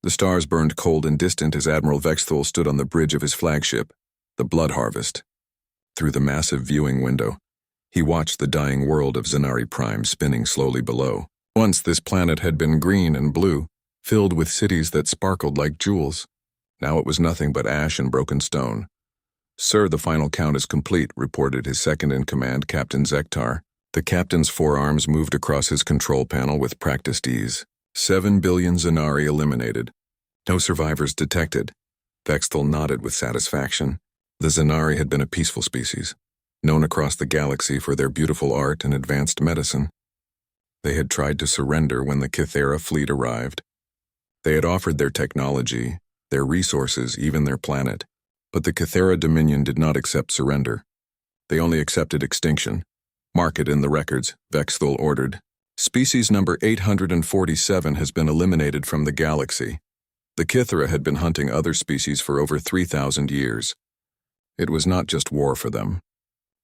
The stars burned cold and distant as Admiral Vexthul stood on the bridge of his flagship, the Blood Harvest. Through the massive viewing window, he watched the dying world of Zenari Prime spinning slowly below. Once this planet had been green and blue, filled with cities that sparkled like jewels. Now it was nothing but ash and broken stone. "Sir, the final count is complete," reported his second-in-command, Captain Zektar. The captain's forearms moved across his control panel with practiced ease. 7 billion Zenari eliminated. No survivors detected. Vexthul nodded with satisfaction. The Zenari had been a peaceful species, known across the galaxy for their beautiful art and advanced medicine. They had tried to surrender when the Kythera fleet arrived. They had offered their technology, their resources, even their planet. But the Kythera Dominion did not accept surrender. They only accepted extinction. "Mark it in the records," Vexthul ordered. "Species number 847 has been eliminated from the galaxy." The Kythera had been hunting other species for over 3,000 years. It was not just war for them.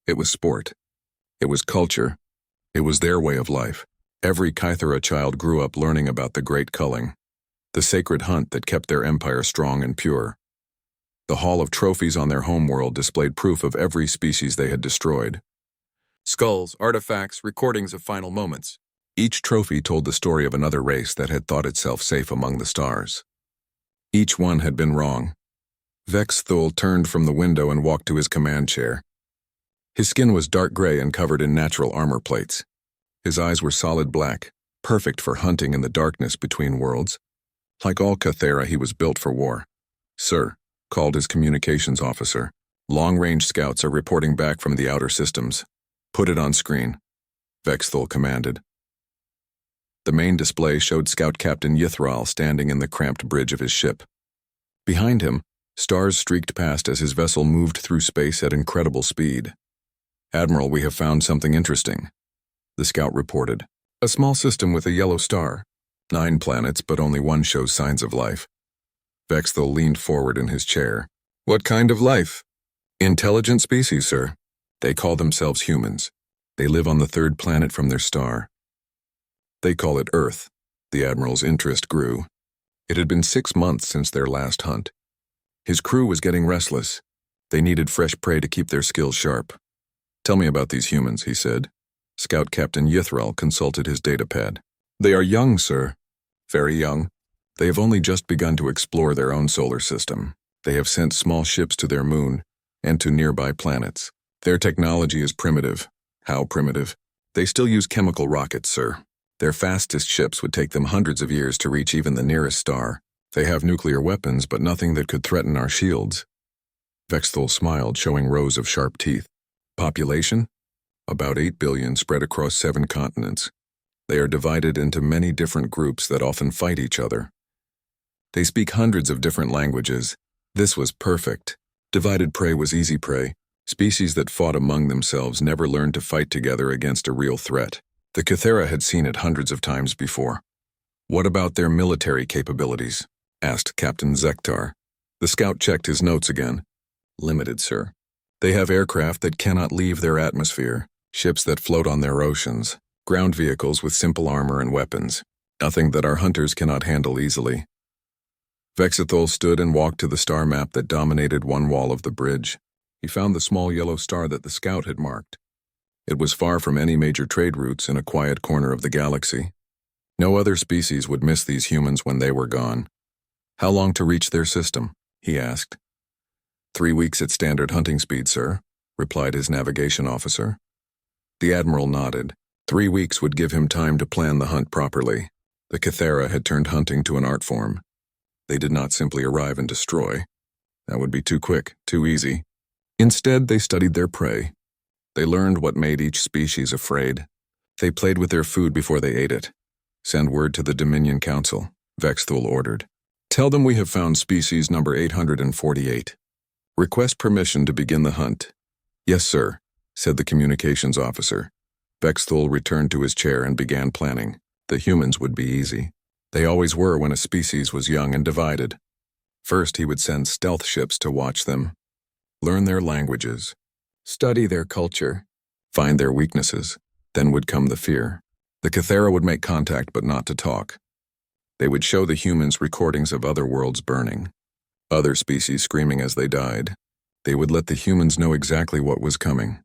It was sport. It was culture. It was their way of life. Every Kythera child grew up learning about the Great Culling, the sacred hunt that kept their empire strong and pure. The hall of trophies on their homeworld displayed proof of every species they had destroyed. Skulls, artifacts, recordings of final moments. Each trophy told the story of another race that had thought itself safe among the stars. Each one had been wrong. Vexthul turned from the window and walked to his command chair. His skin was dark gray and covered in natural armor plates. His eyes were solid black, perfect for hunting in the darkness between worlds. Like all Kythera, he was built for war. "Sir," called his communications officer, "long-range scouts are reporting back from the outer systems. Put it on screen," Vexthul commanded. The main display showed Scout Captain Yithral standing in the cramped bridge of his ship. Behind him, stars streaked past as his vessel moved through space at incredible speed. "Admiral, we have found something interesting," the scout reported. "A small system with a yellow star. 9 planets, but only one shows signs of life." Vexthul leaned forward in his chair. "What kind of life?" "Intelligent species, sir. They call themselves humans. They live on the 3rd planet from their star. They call it Earth." The Admiral's interest grew. It had been 6 months since their last hunt. His crew was getting restless. They needed fresh prey to keep their skills sharp. "Tell me about these humans," he said. Scout Captain Yithral consulted his datapad. "They are young, sir. Very young. They have only just begun to explore their own solar system. They have sent small ships to their moon and to nearby planets. Their technology is primitive." "How primitive?" "They still use chemical rockets, sir. Their fastest ships would take them hundreds of years to reach even the nearest star. They have nuclear weapons, but nothing that could threaten our shields." Vexthul smiled, showing rows of sharp teeth. "Population? About 8 billion spread across 7 continents. They are divided into many different groups that often fight each other. They speak hundreds of different languages. This was perfect. Divided prey was easy prey. Species that fought among themselves never learned to fight together against a real threat. The Kythera had seen it hundreds of times before. "What about their military capabilities?" asked Captain Zektar. The scout checked his notes again. "Limited, sir. They have aircraft that cannot leave their atmosphere, ships that float on their oceans, ground vehicles with simple armor and weapons. Nothing that our hunters cannot handle easily." Vexthul stood and walked to the star map that dominated one wall of the bridge. He found the small yellow star that the scout had marked. It was far from any major trade routes in a quiet corner of the galaxy. No other species would miss these humans when they were gone. "How long to reach their system?" he asked. 3 weeks at standard hunting speed, sir," replied his navigation officer. The Admiral nodded. 3 weeks would give him time to plan the hunt properly. The Kythera had turned hunting to an art form. They did not simply arrive and destroy. That would be too quick, too easy. Instead, they studied their prey. They learned what made each species afraid. They played with their food before they ate it. "Send word to the Dominion Council," Vexthul ordered. "Tell them we have found species number 848. Request permission to begin the hunt." "Yes, sir," said the communications officer. Vexthul returned to his chair and began planning. The humans would be easy. They always were when a species was young and divided. First, he would send stealth ships to watch them, learn their languages, study their culture, find their weaknesses. Then would come the fear. The Kythera would make contact but not to talk. They would show the humans recordings of other worlds burning, other species screaming as they died. They would let the humans know exactly what was coming.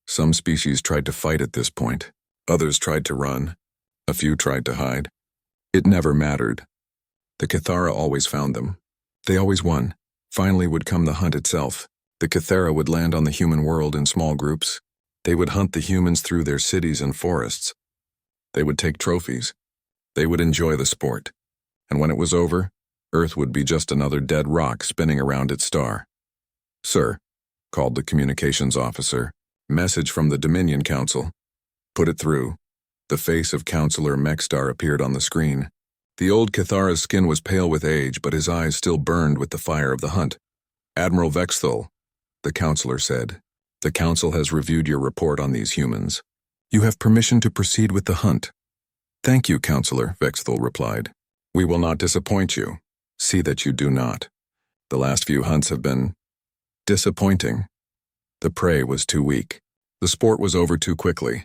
Some species tried to fight at this point. Others tried to run. A few tried to hide. It never mattered. The Cathara always found them. They always won. Finally would come the hunt itself. The Cathara would land on the human world in small groups. They would hunt the humans through their cities and forests. They would take trophies. They would enjoy the sport. And when it was over, Earth would be just another dead rock spinning around its star. "Sir," called the communications officer. "Message from the Dominion Council." "Put it through." The face of Counselor Mexstar appeared on the screen. The old Cathara's skin was pale with age, but his eyes still burned with the fire of the hunt. "Admiral Vexthul," the counselor said, "the Council has reviewed your report on these humans. You have permission to proceed with the hunt." "Thank you, Counselor," Vexthul replied. "We will not disappoint you. See that you do not. The last few hunts have been disappointing. The prey was too weak. The sport was over too quickly.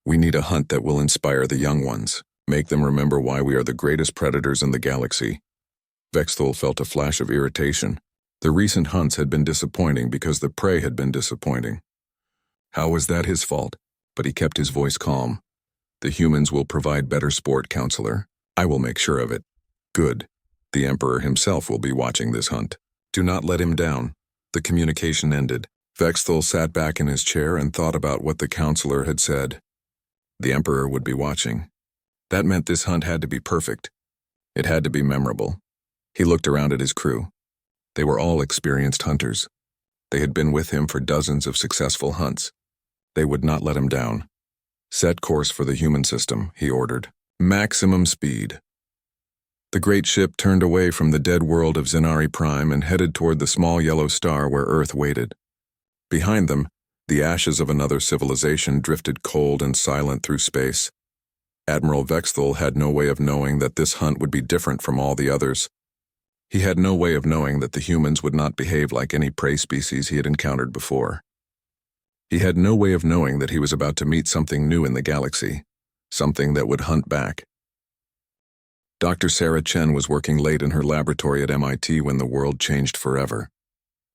We need a hunt that will inspire the young ones, make them remember why we are the greatest predators in the galaxy." Vexthul felt a flash of irritation. The recent hunts had been disappointing because the prey had been disappointing. How was that his fault? But he kept his voice calm. "The humans will provide better sport, Counselor. I will make sure of it." "Good. The Emperor himself will be watching this hunt. Do not let him down." The communication ended. Vexthul sat back in his chair and thought about what the counselor had said. The Emperor would be watching. That meant this hunt had to be perfect. It had to be memorable. He looked around at his crew. They were all experienced hunters. They had been with him for dozens of successful hunts. They would not let him down. "Set course for the human system," he ordered. "Maximum speed." The great ship turned away from the dead world of Zenari Prime and headed toward the small yellow star where Earth waited. Behind them, the ashes of another civilization drifted cold and silent through space. Admiral Vexthul had no way of knowing that this hunt would be different from all the others. He had no way of knowing that the humans would not behave like any prey species he had encountered before. He had no way of knowing that he was about to meet something new in the galaxy, something that would hunt back. Dr. Sarah Chen was working late in her laboratory at MIT when the world changed forever.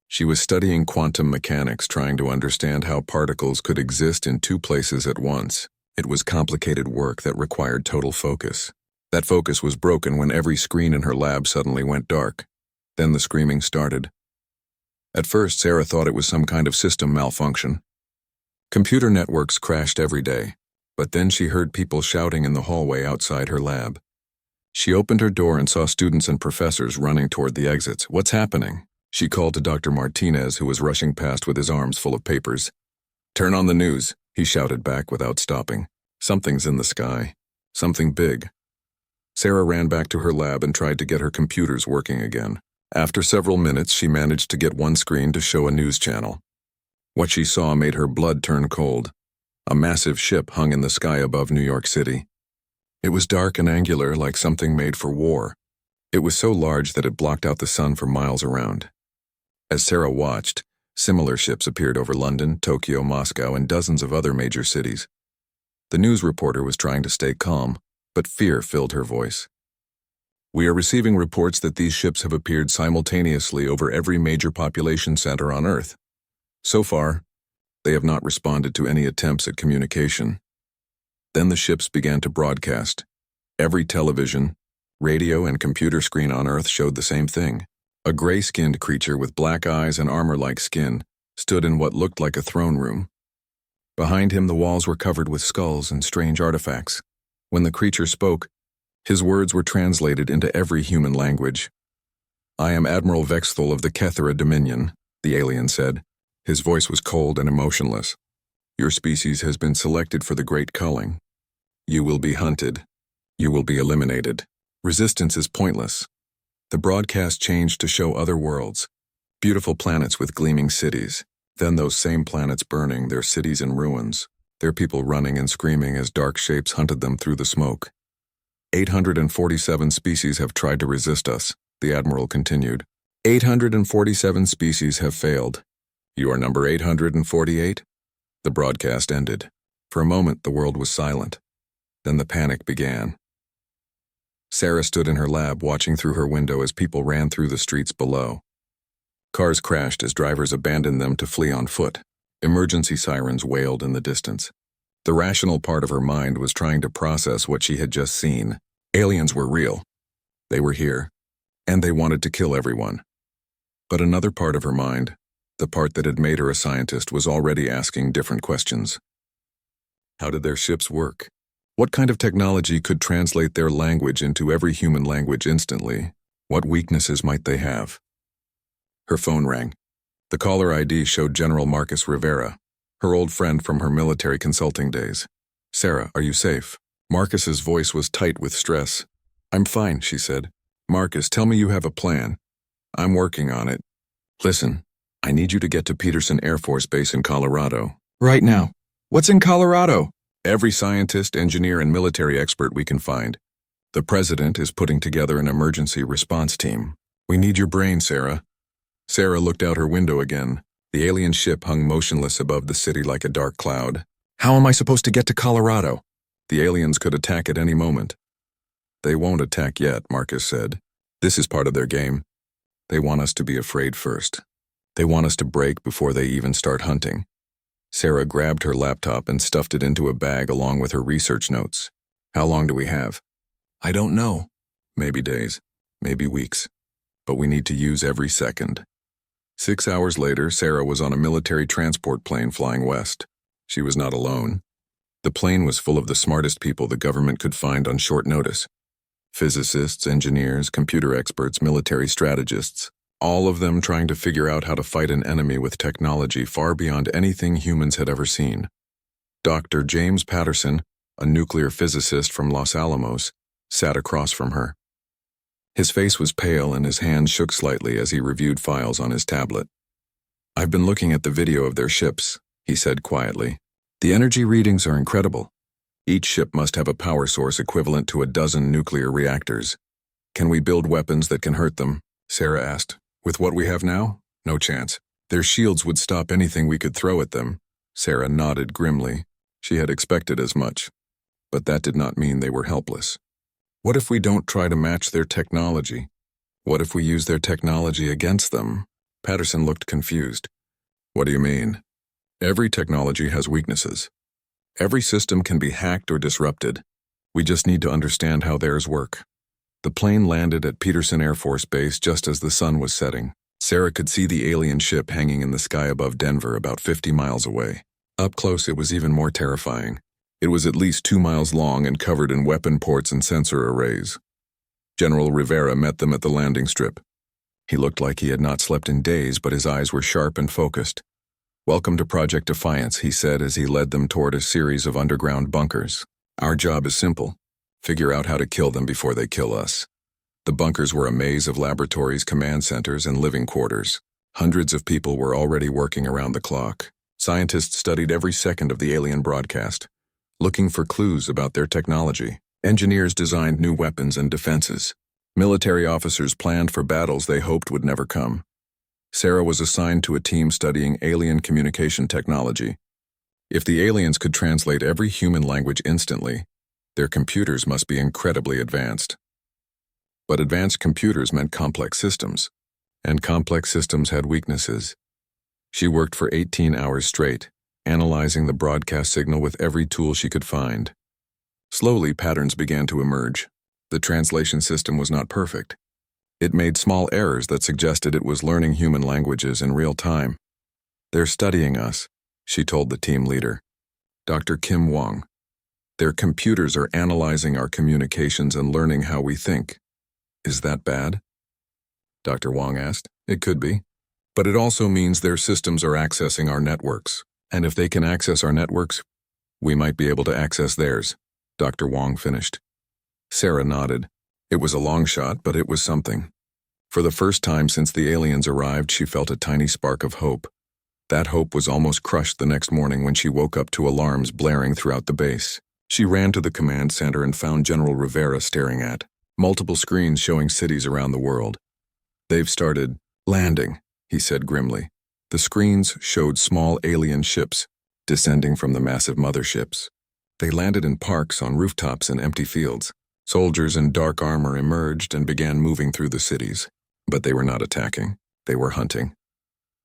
She was studying quantum mechanics, trying to understand how particles could exist in two places at once. It was complicated work that required total focus. That focus was broken when every screen in her lab suddenly went dark. Then the screaming started. At first, Sarah thought it was some kind of system malfunction. Computer networks crashed every day, but then she heard people shouting in the hallway outside her lab. She opened her door and saw students and professors running toward the exits. "What's happening?" She called to Dr. Martinez, who was rushing past with his arms full of papers. "Turn on the news," he shouted back without stopping. "Something's in the sky. Something big." Sarah ran back to her lab and tried to get her computers working again. After several minutes, she managed to get one screen to show a news channel. What she saw made her blood turn cold. A massive ship hung in the sky above New York City. It was dark and angular, like something made for war. It was so large that it blocked out the sun for miles around. As Sarah watched, similar ships appeared over London, Tokyo, Moscow, and dozens of other major cities. The news reporter was trying to stay calm, but fear filled her voice. "We are receiving reports that these ships have appeared simultaneously over every major population center on Earth. So far, they have not responded to any attempts at communication." Then the ships began to broadcast. Every television, radio, and computer screen on Earth showed the same thing. A gray-skinned creature with black eyes and armor-like skin stood in what looked like a throne room. Behind him, the walls were covered with skulls and strange artifacts. When the creature spoke, his words were translated into every human language. "I am Admiral Vexthul of the Cathara Dominion," the alien said. His voice was cold and emotionless. "Your species has been selected for the Great Culling. You will be hunted. You will be eliminated. Resistance is pointless." The broadcast changed to show other worlds, beautiful planets with gleaming cities. Then those same planets burning, their cities in ruins, their people running and screaming as dark shapes hunted them through the smoke. 847 species have tried to resist us, the Admiral continued. 847 species have failed. You are number 848? The broadcast ended. For a moment, the world was silent. Then the panic began. Sarah stood in her lab watching through her window as people ran through the streets below. Cars crashed as drivers abandoned them to flee on foot. Emergency sirens wailed in the distance. The rational part of her mind was trying to process what she had just seen. Aliens were real. They were here, and they wanted to kill everyone. But another part of her mind, the part that had made her a scientist, was already asking different questions. How did their ships work? What kind of technology could translate their language into every human language instantly? What weaknesses might they have? Her phone rang. The caller ID showed General Marcus Rivera, her old friend from her military consulting days. "Sarah, are you safe?" Marcus's voice was tight with stress. "I'm fine," she said. "Marcus, tell me you have a plan." "I'm working on it." "Listen, I need you to get to Peterson Air Force Base in Colorado." "Right now." "What's in Colorado?" "Every scientist, engineer, and military expert we can find. The president is putting together an emergency response team. We need your brain, Sarah." Sarah looked out her window again. The alien ship hung motionless above the city like a dark cloud. "How am I supposed to get to Colorado?" "The aliens could attack at any moment." "They won't attack yet," Marcus said. "This is part of their game. They want us to be afraid first. They want us to break before they even start hunting." Sarah grabbed her laptop and stuffed it into a bag along with her research notes. "How long do we have?" "I don't know. Maybe days, maybe weeks. But we need to use every second." 6 hours later, Sarah was on a military transport plane flying west. She was not alone. The plane was full of the smartest people the government could find on short notice. Physicists, engineers, computer experts, military strategists, all of them trying to figure out how to fight an enemy with technology far beyond anything humans had ever seen. Dr. James Patterson, a nuclear physicist from Los Alamos, sat across from her. His face was pale and his hands shook slightly as he reviewed files on his tablet. "I've been looking at the video of their ships," he said quietly. "The energy readings are incredible. Each ship must have a power source equivalent to a dozen nuclear reactors. Can we build weapons that can hurt them?" Sarah asked. "With what we have now? No chance. Their shields would stop anything we could throw at them." Sarah nodded grimly. She had expected as much. But that did not mean they were helpless. "What if we don't try to match their technology? What if we use their technology against them?" Patterson looked confused. "What do you mean?" "Every technology has weaknesses. Every system can be hacked or disrupted. We just need to understand how theirs work." The plane landed at Peterson Air Force Base just as the sun was setting. Sarah could see the alien ship hanging in the sky above Denver about 50 miles away. Up close, it was even more terrifying. It was at least 2 miles long and covered in weapon ports and sensor arrays. General Rivera met them at the landing strip. He looked like he had not slept in days, but his eyes were sharp and focused. "Welcome to Project Defiance," he said as he led them toward a series of underground bunkers. "Our job is simple. Figure out how to kill them before they kill us." The bunkers were a maze of laboratories, command centers, and living quarters. Hundreds of people were already working around the clock. Scientists studied every second of the alien broadcast, looking for clues about their technology. Engineers designed new weapons and defenses. Military officers planned for battles they hoped would never come. Sarah was assigned to a team studying alien communication technology. If the aliens could translate every human language instantly, their computers must be incredibly advanced. But advanced computers meant complex systems, and complex systems had weaknesses. She worked for 18 hours straight, analyzing the broadcast signal with every tool she could find. Slowly, patterns began to emerge. The translation system was not perfect. It made small errors that suggested it was learning human languages in real time. "They're studying us," she told the team leader, Dr. Kim Wong. "Their computers are analyzing our communications and learning how we think." "Is that bad?" Dr. Wong asked. "It could be. But it also means their systems are accessing our networks. And if they can access our networks, we might be able to access theirs," Dr. Wong finished. Sarah nodded. It was a long shot, but it was something. For the first time since the aliens arrived, she felt a tiny spark of hope. That hope was almost crushed the next morning when she woke up to alarms blaring throughout the base. She ran to the command center and found General Rivera staring at multiple screens showing cities around the world. "They've started landing," he said grimly. The screens showed small alien ships descending from the massive motherships. They landed in parks, on rooftops, and empty fields. Soldiers in dark armor emerged and began moving through the cities, but they were not attacking. They were hunting.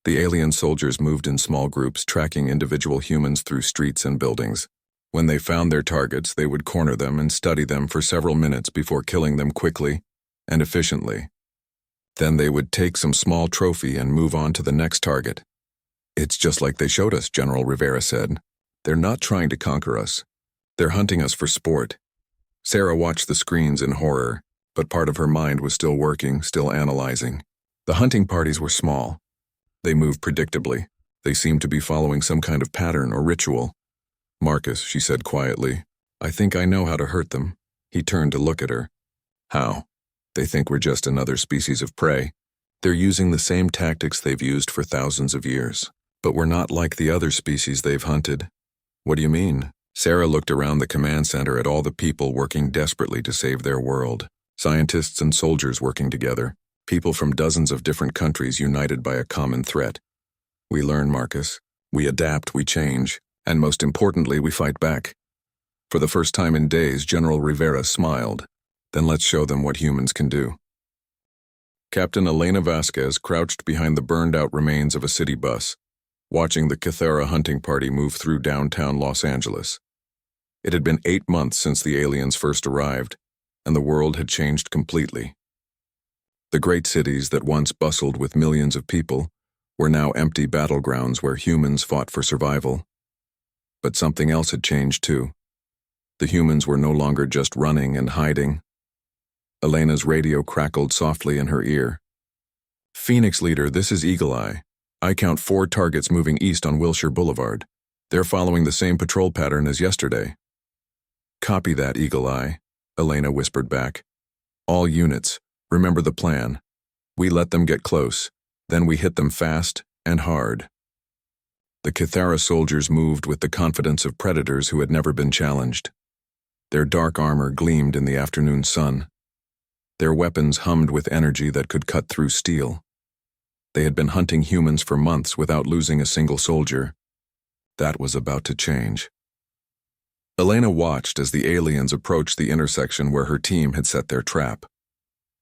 The alien soldiers moved in small groups, tracking individual humans through streets and buildings. When they found their targets, they would corner them and study them for several minutes before killing them quickly and efficiently. Then they would take some small trophy and move on to the next target. "It's just like they showed us," General Rivera said. "They're not trying to conquer us. They're hunting us for sport." Sarah watched the screens in horror, but part of her mind was still working, still analyzing. The hunting parties were small. They moved predictably. They seemed to be following some kind of pattern or ritual. "Marcus," she said quietly, "I think I know how to hurt them." He turned to look at her. "How?" "They think we're just another species of prey. They're using the same tactics they've used for thousands of years. But we're not like the other species they've hunted." "What do you mean?" Sarah looked around the command center at all the people working desperately to save their world. Scientists and soldiers working together. People from dozens of different countries united by a common threat. "We learn, Marcus. We adapt, we change. And most importantly, we fight back." For the first time in days, General Rivera smiled. "Then let's show them what humans can do." Captain Elena Vasquez crouched behind the burned-out remains of a city bus, watching the Kythera hunting party move through downtown Los Angeles. It had been 8 months since the aliens first arrived, and the world had changed completely. The great cities that once bustled with millions of people were now empty battlegrounds where humans fought for survival. But something else had changed too. The humans were no longer just running and hiding. Elena's radio crackled softly in her ear. "Phoenix Leader, this is Eagle Eye. I count 4 targets moving east on Wilshire Boulevard. They're following the same patrol pattern as yesterday." "Copy that, Eagle Eye," Elena whispered back. "All units, remember the plan. We let them get close, then we hit them fast and hard." The Kythera soldiers moved with the confidence of predators who had never been challenged. Their dark armor gleamed in the afternoon sun. Their weapons hummed with energy that could cut through steel. They had been hunting humans for months without losing a single soldier. That was about to change. Elena watched as the aliens approached the intersection where her team had set their trap.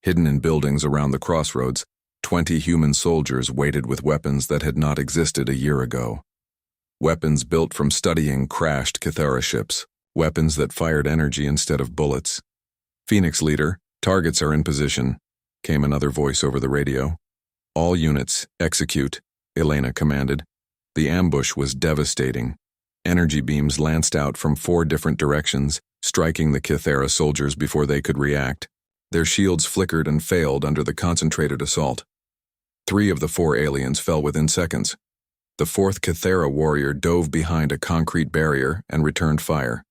Hidden in buildings around the crossroads, 20 human soldiers waited with weapons that had not existed a year ago. Weapons built from studying crashed Kythera ships, weapons that fired energy instead of bullets. "Phoenix Leader, targets are in position," came another voice over the radio. "All units, execute," Elena commanded. The ambush was devastating. Energy beams lanced out from 4 different directions, striking the Kythera soldiers before they could react. Their shields flickered and failed under the concentrated assault. 3 of the 4 aliens fell within seconds. The 4th Kythera warrior dove behind a concrete barrier and returned fire.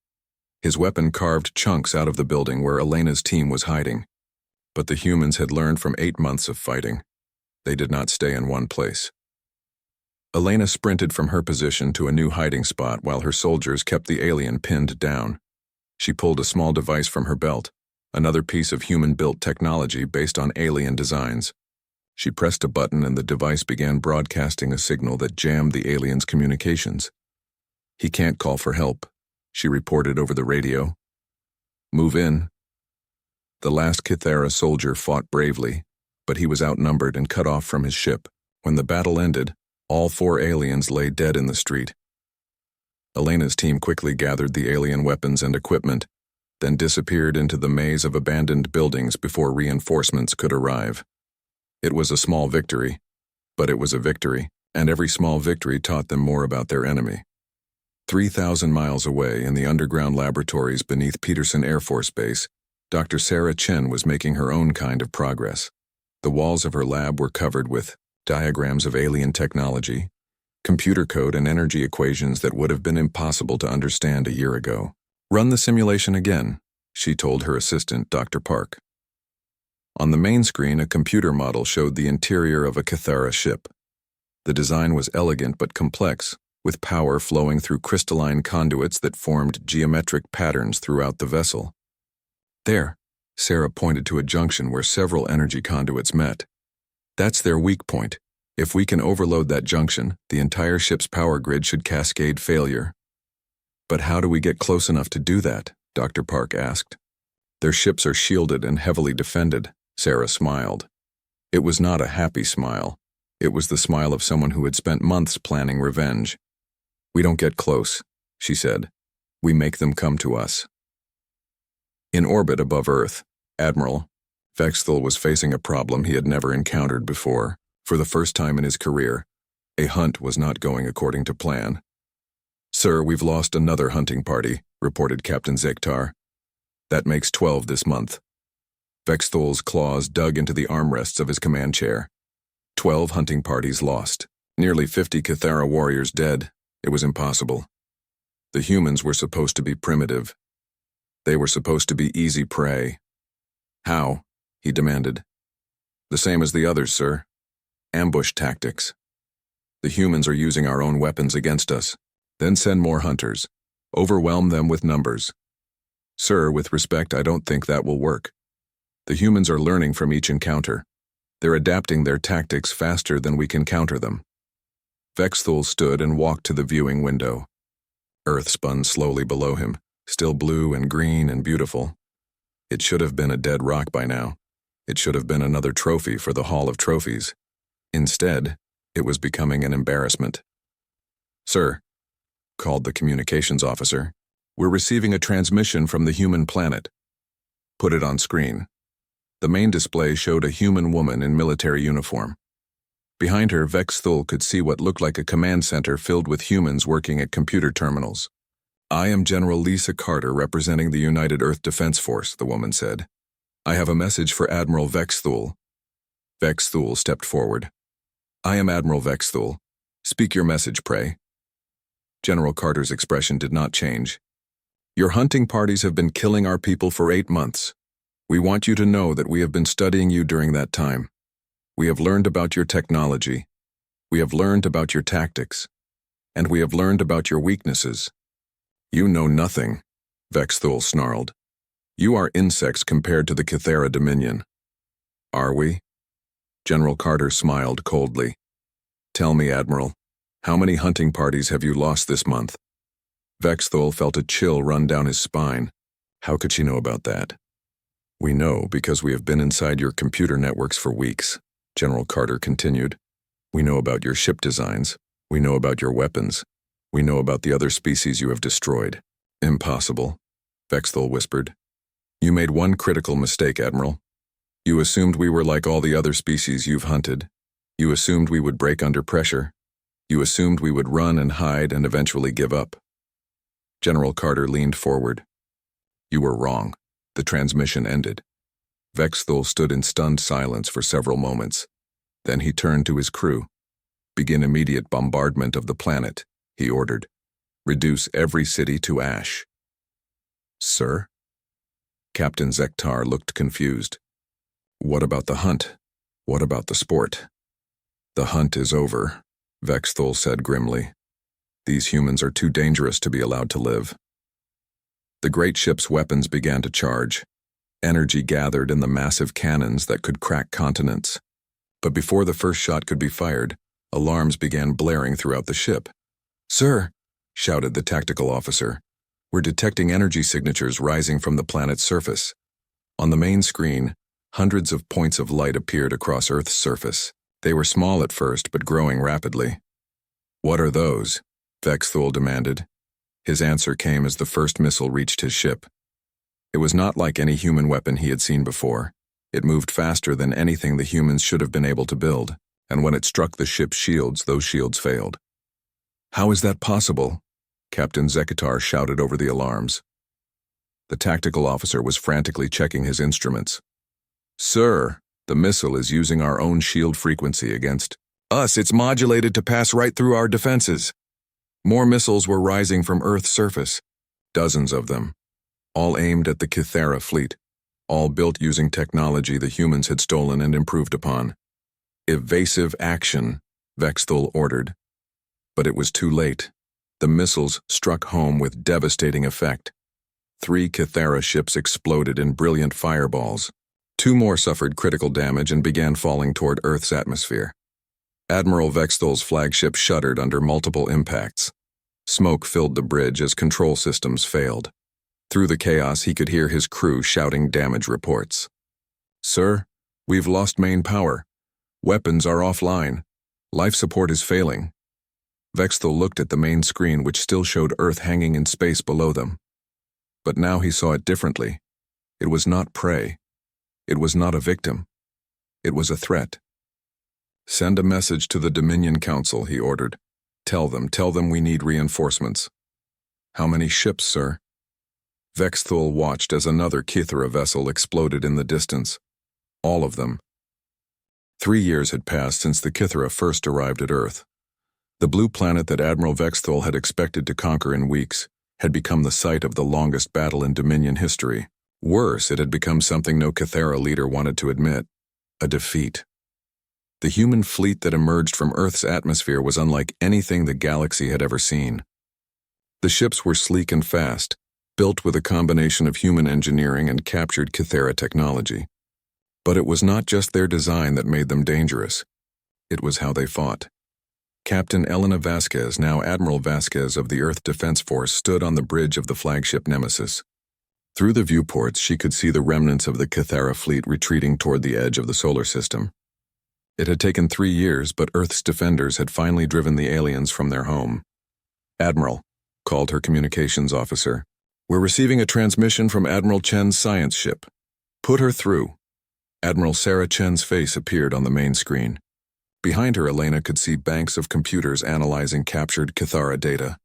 His weapon carved chunks out of the building where Elena's team was hiding. But the humans had learned from 8 months of fighting. They did not stay in one place. Elena sprinted from her position to a new hiding spot while her soldiers kept the alien pinned down. She pulled a small device from her belt, another piece of human-built technology based on alien designs. She pressed a button and the device began broadcasting a signal that jammed the alien's communications. "He can't call for help," she reported over the radio. "Move in." The last Kythera soldier fought bravely, but he was outnumbered and cut off from his ship. When the battle ended, all 4 aliens lay dead in the street. Elena's team quickly gathered the alien weapons and equipment, then disappeared into the maze of abandoned buildings before reinforcements could arrive. It was a small victory, but it was a victory, and every small victory taught them more about their enemy. 3,000 miles away in the underground laboratories beneath Peterson Air Force Base, Dr. Sarah Chen was making her own kind of progress. The walls of her lab were covered with diagrams of alien technology, computer code and energy equations that would have been impossible to understand a year ago. "Run the simulation again," she told her assistant, Dr. Park. On the main screen, a computer model showed the interior of a Kythera ship. The design was elegant but complex, with power flowing through crystalline conduits that formed geometric patterns throughout the vessel. "There," Sarah pointed to a junction where several energy conduits met. "That's their weak point. If we can overload that junction, the entire ship's power grid should cascade failure." "But how do we get close enough to do that?" Dr. Park asked. Their ships are shielded and heavily defended, Sarah smiled. It was not a happy smile. It was the smile of someone who had spent months planning revenge. We don't get close, she said. We make them come to us. In orbit above Earth, Admiral Vexthal was facing a problem he had never encountered before. For the first time in his career, a hunt was not going according to plan. Sir, we've lost another hunting party, reported Captain Zektar. That makes 12 this month. Vexthal's claws dug into the armrests of his command chair. 12 hunting parties lost. Nearly 50 Cathara warriors dead. It was impossible. The humans were supposed to be primitive. They were supposed to be easy prey. How? He demanded. The same as the others, sir. Ambush tactics. The humans are using our own weapons against us. Then send more hunters. Overwhelm them with numbers. Sir, with respect, I don't think that will work. The humans are learning from each encounter. They're adapting their tactics faster than we can counter them. Vexthal stood and walked to the viewing window. Earth spun slowly below him, still blue and green and beautiful. It should have been a dead rock by now. It should have been another trophy for the Hall of Trophies. Instead, it was becoming an embarrassment. Sir, called the communications officer, we're receiving a transmission from the human planet. Put it on screen. The main display showed a human woman in military uniform. Behind her, Vexthal could see what looked like a command center filled with humans working at computer terminals. I am General Lisa Carter representing the United Earth Defense Force, the woman said. I have a message for Admiral Vexthal. Vexthal stepped forward. I am Admiral Vexthal. Speak your message, pray. General Carter's expression did not change. Your hunting parties have been killing our people for 8 months. We want you to know that we have been studying you during that time. We have learned about your technology. We have learned about your tactics. And we have learned about your weaknesses. You know nothing, Vexthal snarled. You are insects compared to the Cathara Dominion. Are we? General Carter smiled coldly. Tell me, Admiral, how many hunting parties have you lost this month? Vexthal felt a chill run down his spine. How could she know about that? We know because we have been inside your computer networks for weeks, General Carter continued. We know about your ship designs. We know about your weapons. We know about the other species you have destroyed. Impossible, Vexthal whispered. You made one critical mistake, Admiral. You assumed we were like all the other species you've hunted. You assumed we would break under pressure. You assumed we would run and hide and eventually give up. General Carter leaned forward. You were wrong. The transmission ended. Vexthal stood in stunned silence for several moments. Then he turned to his crew. Begin immediate bombardment of the planet, he ordered. Reduce every city to ash. Sir? Captain Zektar looked confused. What about the hunt? What about the sport? The hunt is over, Vexthal said grimly. These humans are too dangerous to be allowed to live. The great ship's weapons began to charge. Energy gathered in the massive cannons that could crack continents. But before the first shot could be fired, alarms began blaring throughout the ship. Sir, shouted the tactical officer, we're detecting energy signatures rising from the planet's surface. On the main screen, hundreds of points of light appeared across Earth's surface. They were small at first, but growing rapidly. What are those? Vexthal demanded. His answer came as the first missile reached his ship. It was not like any human weapon he had seen before. It moved faster than anything the humans should have been able to build, and when it struck the ship's shields, those shields failed. How is that possible? Captain Zektar shouted over the alarms. The tactical officer was frantically checking his instruments. Sir, the missile is using our own shield frequency against us. It's modulated to pass right through our defenses. More missiles were rising from Earth's surface, dozens of them, all aimed at the Cathara fleet, all built using technology the humans had stolen and improved upon. Evasive action, Vexthal ordered. But it was too late. The missiles struck home with devastating effect. 3 Cathara ships exploded in brilliant fireballs. 2 more suffered critical damage and began falling toward Earth's atmosphere. Admiral Vexthal's flagship shuddered under multiple impacts. Smoke filled the bridge as control systems failed. Through the chaos, he could hear his crew shouting damage reports. "Sir, we've lost main power. Weapons are offline. Life support is failing." Vexthul looked at the main screen, which still showed Earth hanging in space below them. But now he saw it differently. It was not prey. It was not a victim. It was a threat. "Send a message to the Dominion Council," he ordered. Tell them we need reinforcements." "How many ships, sir?" Vexthul watched as another Kythera vessel exploded in the distance. All of them. 3 years had passed since the Kythera first arrived at Earth. The blue planet that Admiral Vexthul had expected to conquer in weeks had become the site of the longest battle in Dominion history. Worse, it had become something no Kythera leader wanted to admit: a defeat. The human fleet that emerged from Earth's atmosphere was unlike anything the galaxy had ever seen. The ships were sleek and fast, built with a combination of human engineering and captured Kythera technology. But it was not just their design that made them dangerous. It was how they fought. Captain Elena Vasquez, now Admiral Vasquez of the Earth Defense Force, stood on the bridge of the flagship Nemesis. Through the viewports, she could see the remnants of the Kythera fleet retreating toward the edge of the solar system. It had taken 3 years, but Earth's defenders had finally driven the aliens from their home. "Admiral," called her communications officer, "we're receiving a transmission from Admiral Chen's science ship. Put her through." Admiral Sarah Chen's face appeared on the main screen. Behind her, Elena could see banks of computers analyzing captured Kythera data.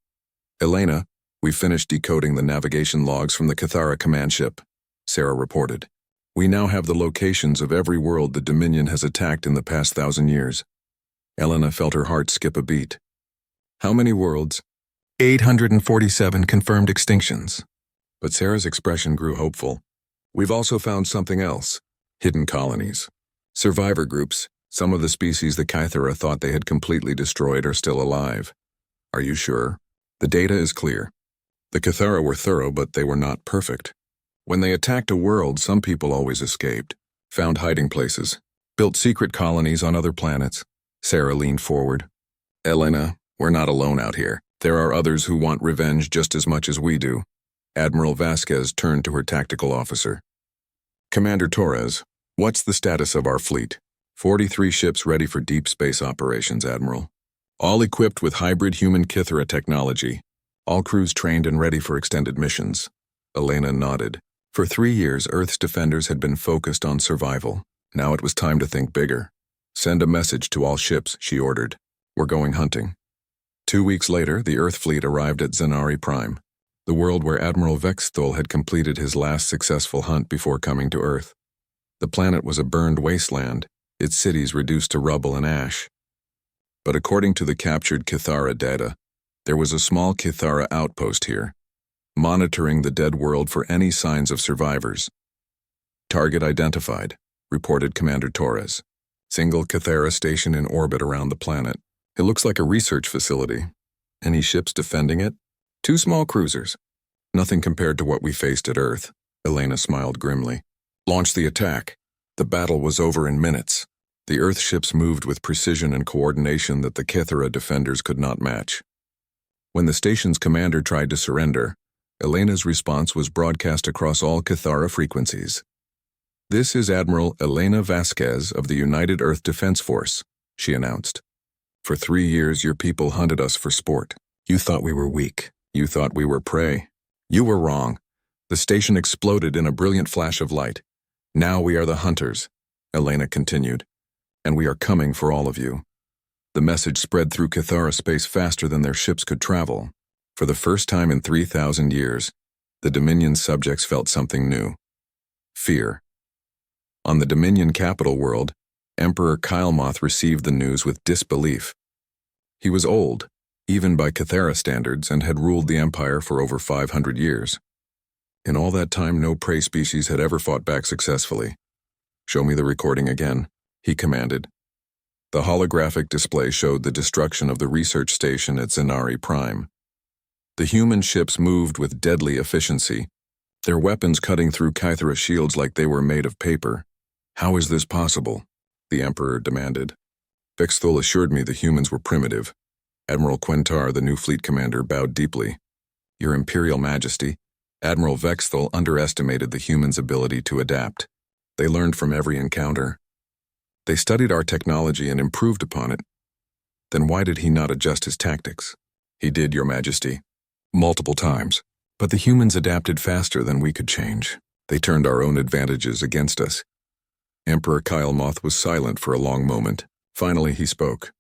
"Elena, we've finished decoding the navigation logs from the Kythera command ship," Sarah reported. "We now have the locations of every world the Dominion has attacked in the past 1,000 years." Elena felt her heart skip a beat. "How many worlds?" 847 confirmed extinctions. But Sarah's expression grew hopeful. "We've also found something else. Hidden colonies. Survivor groups. Some of the species the Kythera thought they had completely destroyed are still alive." "Are you sure?" "The data is clear. The Kythera were thorough, but they were not perfect. When they attacked a world, some people always escaped, found hiding places, built secret colonies on other planets." Sarah leaned forward. "Elena, we're not alone out here. There are others who want revenge just as much as we do." Admiral Vasquez turned to her tactical officer. "Commander Torres, what's the status of our fleet?" 43 ships ready for deep space operations, Admiral. All equipped with hybrid human Kythera technology. All crews trained and ready for extended missions." Elena nodded. For 3 years, Earth's defenders had been focused on survival. Now it was time to think bigger. "Send a message to all ships," she ordered. "We're going hunting." 2 weeks later, the Earth fleet arrived at Zanari Prime, the world where Admiral Vexthul had completed his last successful hunt before coming to Earth. The planet was a burned wasteland, its cities reduced to rubble and ash. But according to the captured Kythera data, there was a small Kythera outpost here, monitoring the dead world for any signs of survivors. "Target identified," reported Commander Torres. "Single Kythera station in orbit around the planet. It looks like a research facility. Any ships defending it?" "2 small cruisers. Nothing compared to what we faced at Earth." Elena smiled grimly. "Launch the attack." The battle was over in minutes. The Earth ships moved with precision and coordination that the Kythera defenders could not match. When the station's commander tried to surrender, Elena's response was broadcast across all Kythera frequencies. "This is Admiral Elena Vasquez of the United Earth Defense Force," she announced. "For 3 years your people hunted us for sport. You thought we were weak. You thought we were prey. You were wrong." The station exploded in a brilliant flash of light. "Now we are the hunters," Elena continued, "and we are coming for all of you." The message spread through Kythera space faster than their ships could travel. For the first time in 3,000 years, the Dominion subjects felt something new: fear. On the Dominion capital world, Emperor Kylemoth received the news with disbelief. He was old, even by Kythera standards, and had ruled the Empire for over 500 years. In all that time, no prey species had ever fought back successfully. "Show me the recording again," he commanded. The holographic display showed the destruction of the research station at Zanari Prime. The human ships moved with deadly efficiency, their weapons cutting through Kythera shields like they were made of paper. "How is this possible?" the Emperor demanded. "Vexthul assured me the humans were primitive." Admiral Quentar, the new fleet commander, bowed deeply. "Your Imperial Majesty," Admiral Vexthal underestimated the humans' ability to adapt. They learned from every encounter. They studied our technology and improved upon it. Then why did he not adjust his tactics? He did, Your Majesty. Multiple times. But the humans adapted faster than we could change. They turned our own advantages against us. Emperor Kylemoth was silent for a long moment. Finally, he spoke.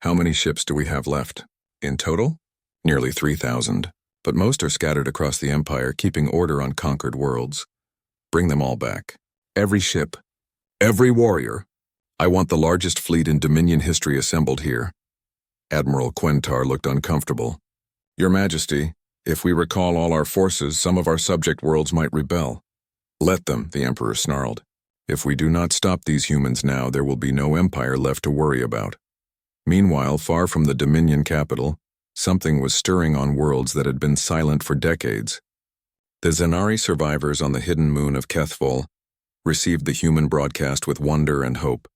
How many ships do we have left? In total? Nearly 3,000. But most are scattered across the Empire, keeping order on conquered worlds. Bring them all back. Every ship. Every warrior. I want the largest fleet in Dominion history assembled here. Admiral Quentar looked uncomfortable. Your Majesty, if we recall all our forces, some of our subject worlds might rebel. Let them, the Emperor snarled. If we do not stop these humans now, there will be no Empire left to worry about. Meanwhile, far from the Dominion capital, something was stirring on worlds that had been silent for decades. The Zenari survivors on the hidden moon of Kethvol received the human broadcast with wonder and hope.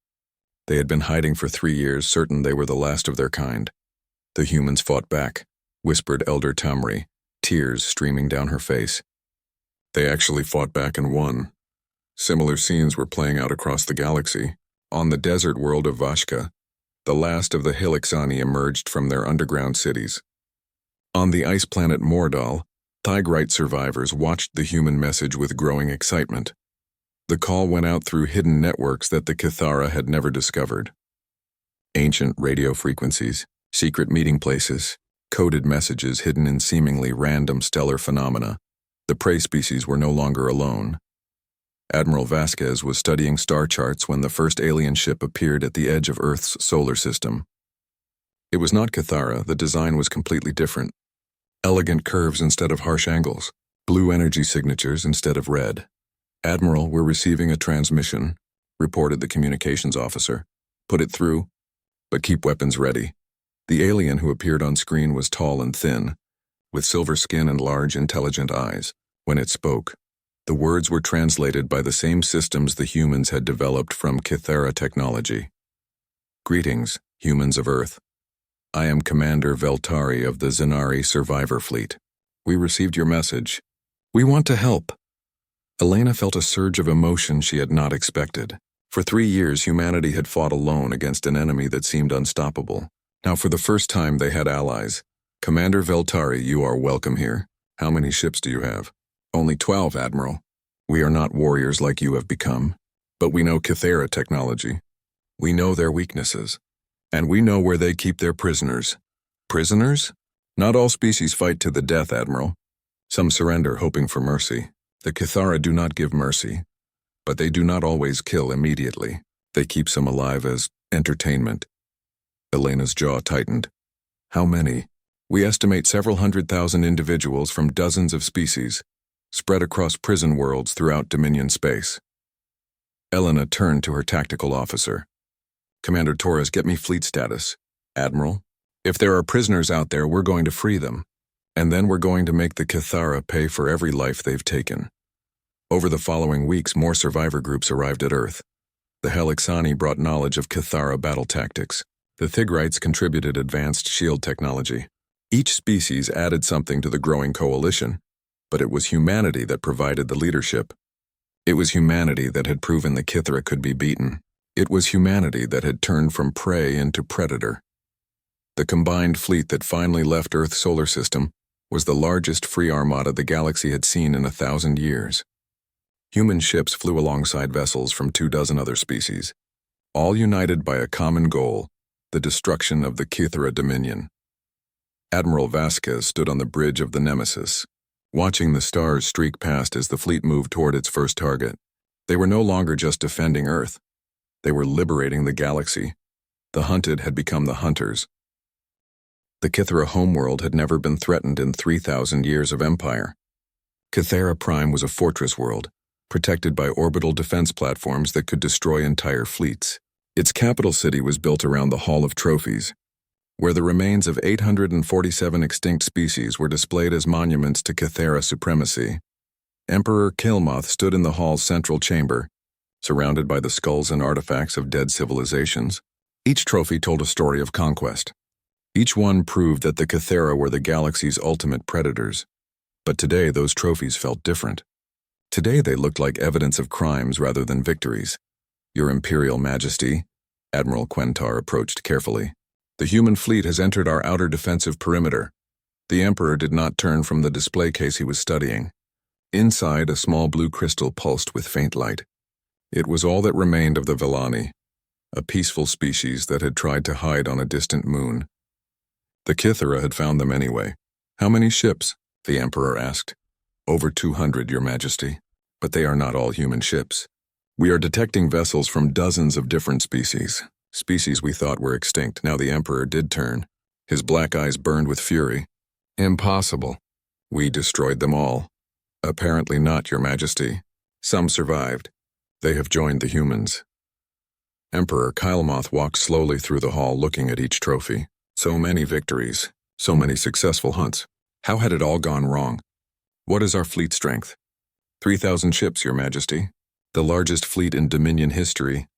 They had been hiding for 3 years, certain they were the last of their kind. The humans fought back, whispered Elder Tamri, tears streaming down her face. They actually fought back and won. Similar scenes were playing out across the galaxy. On the desert world of Vashka, the last of the Hilixani emerged from their underground cities. On the ice planet Mordal, Thigrite survivors watched the human message with growing excitement. The call went out through hidden networks that the Kithara had never discovered. Ancient radio frequencies, secret meeting places, coded messages hidden in seemingly random stellar phenomena. The prey species were no longer alone. Admiral Vasquez was studying star charts when the first alien ship appeared at the edge of Earth's solar system. It was not Kithara, the design was completely different. Elegant curves instead of harsh angles, blue energy signatures instead of red. Admiral, we're receiving a transmission, reported the communications officer. Put it through, but keep weapons ready. The alien who appeared on screen was tall and thin, with silver skin and large, intelligent eyes. When it spoke, the words were translated by the same systems the humans had developed from Kithara technology. Greetings, humans of Earth. I am Commander Veltari of the Zenari Survivor Fleet. We received your message. We want to help. Elena felt a surge of emotion she had not expected. For 3 years, humanity had fought alone against an enemy that seemed unstoppable. Now, for the first time, they had allies. Commander Veltari, you are welcome here. How many ships do you have? Only 12, Admiral. We are not warriors like you have become, but we know Kithara technology. We know their weaknesses, and we know where they keep their prisoners. Prisoners? Not all species fight to the death, Admiral. Some surrender hoping for mercy. The Kithara do not give mercy, but they do not always kill immediately. They keep some alive as entertainment. Elena's jaw tightened. How many? We estimate several 100,000 individuals from dozens of species, spread across prison worlds throughout Dominion space. Elena turned to her tactical officer. Commander Torres, get me fleet status. Admiral, if there are prisoners out there, we're going to free them, and then we're going to make the Kithara pay for every life they've taken. Over the following weeks, more survivor groups arrived at Earth. The Helixani brought knowledge of Kithara battle tactics. The Thigrites contributed advanced shield technology. Each species added something to the growing coalition, but it was humanity that provided the leadership. It was humanity that had proven the Kithara could be beaten. It was humanity that had turned from prey into predator. The combined fleet that finally left Earth's solar system was the largest free armada the galaxy had seen in 1,000 years. Human ships flew alongside vessels from 24 other species, all united by a common goal, the destruction of the Kithara Dominion. Admiral Vasquez stood on the bridge of the Nemesis, watching the stars streak past as the fleet moved toward its first target. They were no longer just defending Earth. They were liberating the galaxy. The hunted had become the hunters. The Kithara homeworld had never been threatened in 3,000 years of empire. Kithara Prime was a fortress world, protected by orbital defense platforms that could destroy entire fleets. Its capital city was built around the Hall of Trophies, where the remains of 847 extinct species were displayed as monuments to Kithara supremacy. Emperor Kilmoth stood in the hall's central chamber, surrounded by the skulls and artifacts of dead civilizations. Each trophy told a story of conquest. Each one proved that the Kithara were the galaxy's ultimate predators. But today those trophies felt different. Today they looked like evidence of crimes rather than victories. Your Imperial Majesty, Admiral Quentar approached carefully. The human fleet has entered our outer defensive perimeter. The Emperor did not turn from the display case he was studying. Inside, a small blue crystal pulsed with faint light. It was all that remained of the Villani, a peaceful species that had tried to hide on a distant moon. The Kythera had found them anyway. How many ships? The Emperor asked. Over 200, Your Majesty. But they are not all human ships. We are detecting vessels from dozens of different species. Species we thought were extinct. Now the Emperor did turn. His black eyes burned with fury. Impossible. We destroyed them all. Apparently not, Your Majesty. Some survived. They have joined the humans. Emperor Kylemoth walked slowly through the hall looking at each trophy. So many victories. So many successful hunts. How had it all gone wrong? What is our fleet strength? 3,000 ships, Your Majesty. The largest fleet in Dominion history.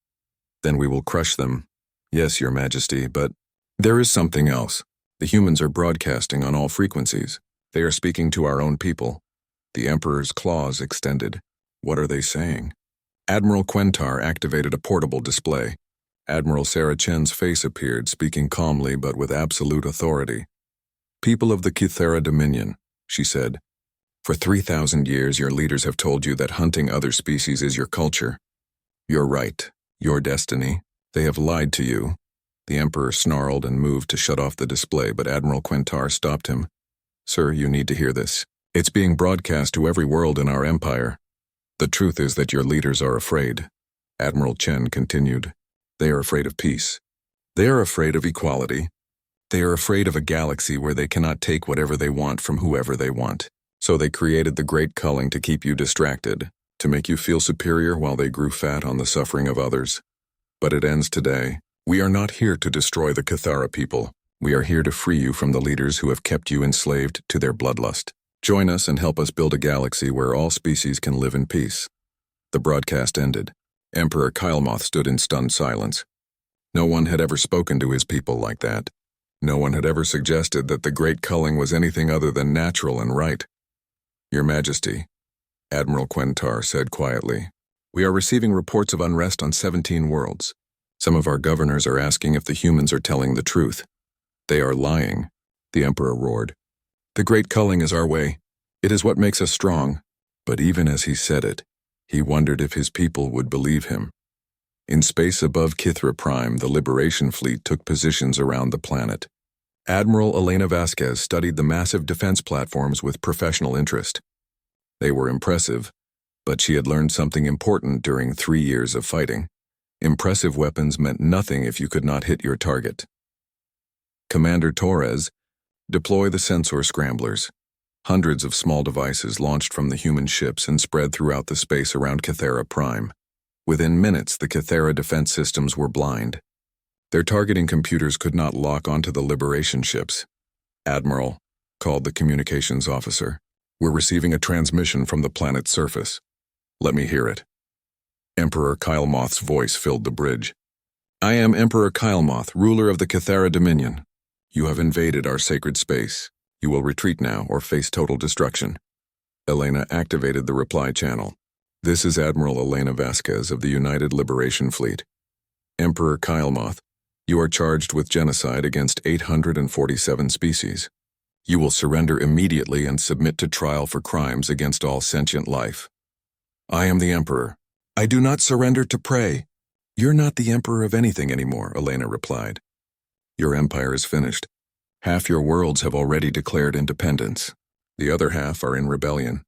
Then we will crush them. Yes, Your Majesty, but there is something else. The humans are broadcasting on all frequencies. They are speaking to our own people. The Emperor's claws extended. What are they saying? Admiral Quentar activated a portable display. Admiral Sarah Chen's face appeared, speaking calmly but with absolute authority. People of the Kythera Dominion, she said. For 3,000 years your leaders have told you that hunting other species is your culture. Your right, your destiny. They have lied to you. The Emperor snarled and moved to shut off the display, but Admiral Quentar stopped him. Sir, you need to hear this. It's being broadcast to every world in our empire. The truth is that your leaders are afraid. Admiral Chen continued. They are afraid of peace. They are afraid of equality. They are afraid of a galaxy where they cannot take whatever they want from whoever they want. So they created the Great Culling to keep you distracted, to make you feel superior while they grew fat on the suffering of others. But it ends today. We are not here to destroy the Kythera people. We are here to free you from the leaders who have kept you enslaved to their bloodlust. Join us and help us build a galaxy where all species can live in peace. The broadcast ended. Emperor Kylemoth stood in stunned silence. No one had ever spoken to his people like that. No one had ever suggested that the Great Culling was anything other than natural and right. Your Majesty, Admiral Quentar said quietly, we are receiving reports of unrest on 17 worlds. Some of our governors are asking if the humans are telling the truth. They are lying, the Emperor roared. The Great Culling is our way. It is what makes us strong. But even as he said it, he wondered if his people would believe him. In space above Kythera Prime, the Liberation Fleet took positions around the planet. Admiral Elena Vasquez studied the massive defense platforms with professional interest. They were impressive, but she had learned something important during 3 years of fighting. Impressive weapons meant nothing if you could not hit your target. Commander Torres, deploy the sensor scramblers. Hundreds of small devices launched from the human ships and spread throughout the space around Kythera Prime. Within minutes, the Kythera defense systems were blind. Their targeting computers could not lock onto the Liberation ships. Admiral, called the communications officer, we're receiving a transmission from the planet's surface. Let me hear it. Emperor Kylemoth's voice filled the bridge. I am Emperor Kylemoth, ruler of the Kythera Dominion. You have invaded our sacred space. You will retreat now or face total destruction. Elena activated the reply channel. This is Admiral Elena Vasquez of the United Liberation Fleet. Emperor Kylemoth, you are charged with genocide against 847 species. You will surrender immediately and submit to trial for crimes against all sentient life. I am the Emperor. I do not surrender to prey. You're not the Emperor of anything anymore, Elena replied. Your empire is finished. Half your worlds have already declared independence. The other half are in rebellion.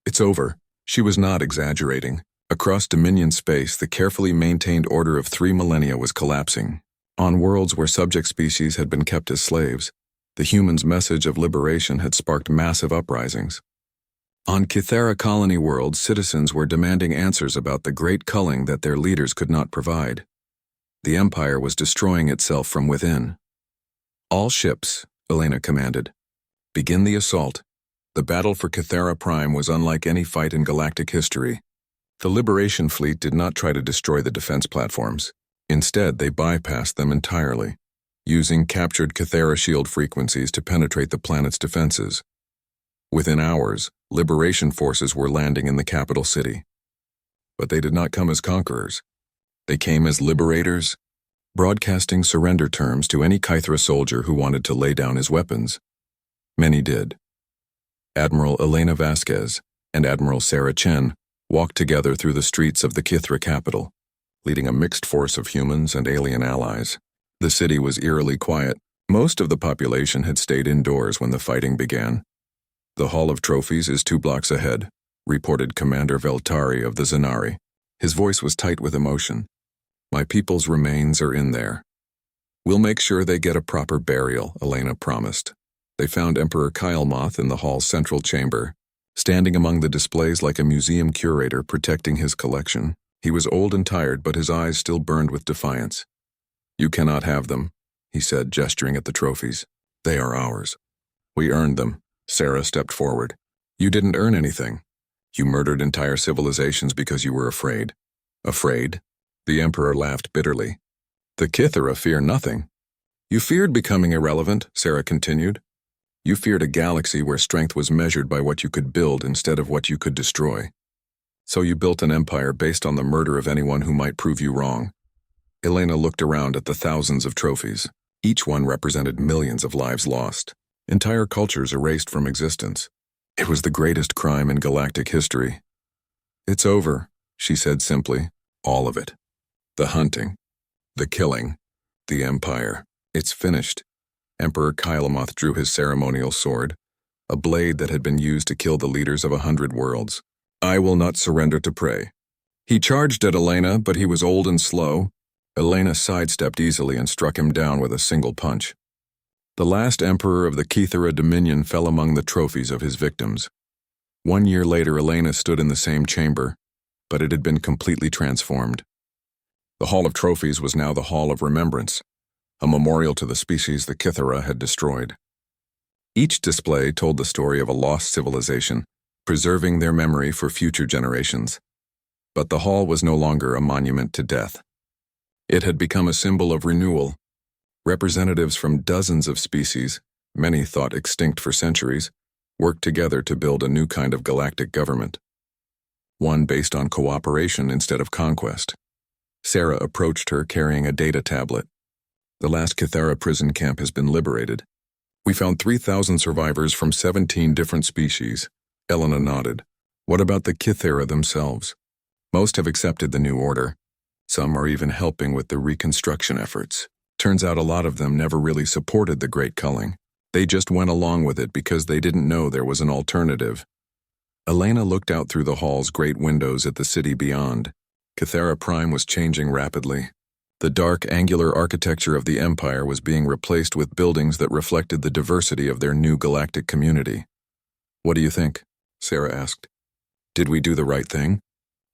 It's over. She was not exaggerating. Across Dominion space, the carefully maintained order of 3 millennia was collapsing. On worlds where subject species had been kept as slaves, the humans' message of liberation had sparked massive uprisings. On Kythera colony worlds, citizens were demanding answers about the great culling that their leaders could not provide. The Empire was destroying itself from within. All ships, Elena commanded. Begin the assault. The battle for Kythera Prime was unlike any fight in galactic history. The Liberation Fleet did not try to destroy the defense platforms. Instead, they bypassed them entirely, using captured Kythera shield frequencies to penetrate the planet's defenses. Within hours, liberation forces were landing in the capital city. But they did not come as conquerors. They came as liberators, broadcasting surrender terms to any Kythera soldier who wanted to lay down his weapons. Many did. Admiral Elena Vasquez and Admiral Sarah Chen walked together through the streets of the Kythera capital, leading a mixed force of humans and alien allies. The city was eerily quiet. Most of the population had stayed indoors when the fighting began. "The Hall of Trophies is 2 blocks ahead," reported Commander Veltari of the Zanari. His voice was tight with emotion. "My people's remains are in there. We'll make sure they get a proper burial," Elena promised. They found Emperor Kylemoth in the hall's central chamber, standing among the displays like a museum curator protecting his collection. He was old and tired, but his eyes still burned with defiance. "You cannot have them," he said, gesturing at the trophies. "They are ours. We earned them." Sarah stepped forward. "You didn't earn anything. You murdered entire civilizations because you were afraid." "Afraid?" The Emperor laughed bitterly. "The Kythera fear nothing." "You feared becoming irrelevant," Sarah continued. "You feared a galaxy where strength was measured by what you could build instead of what you could destroy. So you built an empire based on the murder of anyone who might prove you wrong." Elena looked around at the thousands of trophies. Each one represented millions of lives lost, entire cultures erased from existence. It was the greatest crime in galactic history. "It's over," she said simply. "All of it. The hunting, the killing, the empire. It's finished." Emperor Kylemoth drew his ceremonial sword, a blade that had been used to kill the leaders of 100 worlds. "I will not surrender to prey." He charged at Elena, but he was old and slow. Elena sidestepped easily and struck him down with a single punch. The last emperor of the Kythera Dominion fell among the trophies of his victims. 1 year later, Elena stood in the same chamber, but it had been completely transformed. The Hall of Trophies was now the Hall of Remembrance, a memorial to the species the Kythera had destroyed. Each display told the story of a lost civilization, preserving their memory for future generations. But the hall was no longer a monument to death. It had become a symbol of renewal. Representatives from dozens of species, many thought extinct for centuries, worked together to build a new kind of galactic government. One based on cooperation instead of conquest. Sarah approached her carrying a data tablet. "The last Kythera prison camp has been liberated. We found 3,000 survivors from 17 different species." Elena nodded. "What about the Kythera themselves?" "Most have accepted the new order. Some are even helping with the reconstruction efforts. Turns out a lot of them never really supported the Great Culling. They just went along with it because they didn't know there was an alternative." Elena looked out through the hall's great windows at the city beyond. Kythera Prime was changing rapidly. The dark, angular architecture of the Empire was being replaced with buildings that reflected the diversity of their new galactic community. "What do you think?" Sarah asked. "Did we do the right thing?"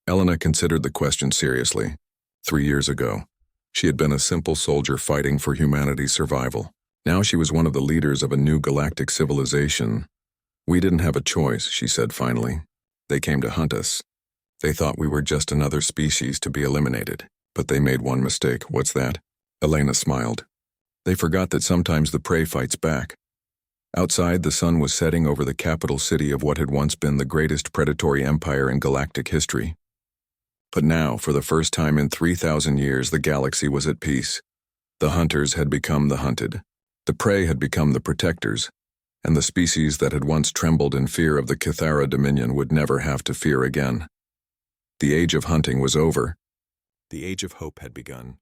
Elena considered the question seriously. 3 years ago, she had been a simple soldier fighting for humanity's survival. Now she was one of the leaders of a new galactic civilization. "We didn't have a choice," she said finally. "They came to hunt us. They thought we were just another species to be eliminated. But they made one mistake." "What's that?" Elena smiled. "They forgot that sometimes the prey fights back." Outside, the sun was setting over the capital city of what had once been the greatest predatory empire in galactic history. But now, for the first time in 3,000 years, the galaxy was at peace. The hunters had become the hunted. The prey had become the protectors, and the species that had once trembled in fear of the Kythera Dominion would never have to fear again. The age of hunting was over. The age of hope had begun.